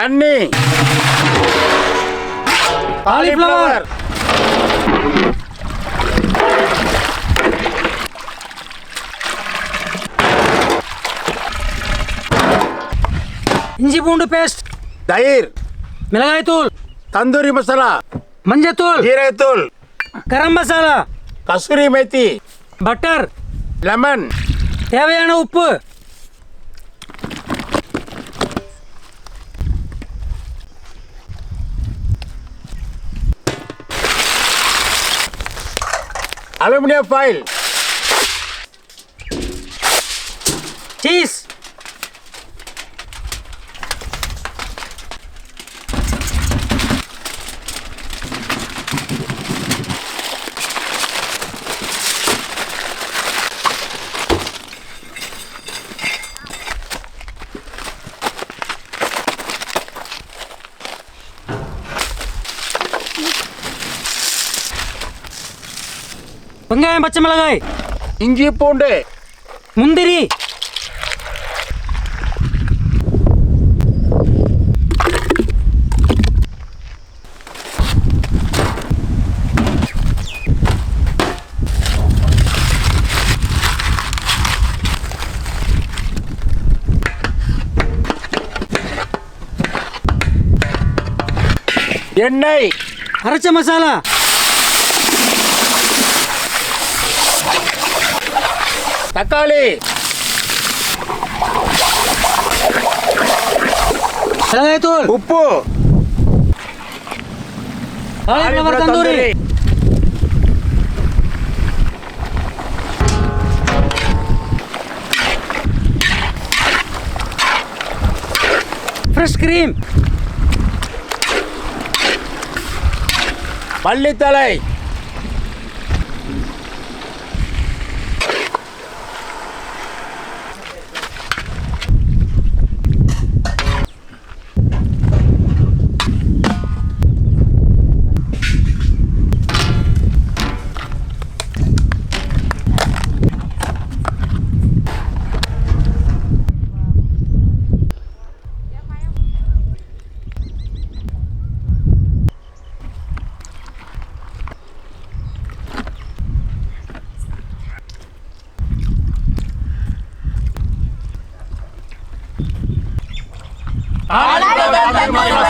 தண்ணி, காலிஃப்ளவர், இஞ்சி பூண்டு பேஸ்ட், தயிர், மிளகாய் தூள், தந்தூரி மசாலா, மஞ்சத்தூள், ஜீரகத்தூள், கரம் மசாலா, கசூரி மேத்தி, பட்டர், லெமன், தேவையான உப்பு, அலுமினியம் ஃபாயில், சீஸ், வெங்காயம், பச்சை மிளகாய், இஞ்சி பூண்டு, முந்திரி, எண்ணெய், அரைச்ச மசாலா, தக்காளி, மிளகாய் தூள், உப்பு, காலிஃப்ளவர் தந்தூரி, ஃப்ரெஷ் கிரீம், மல்லித்தழை, காலிஃப்ளவர்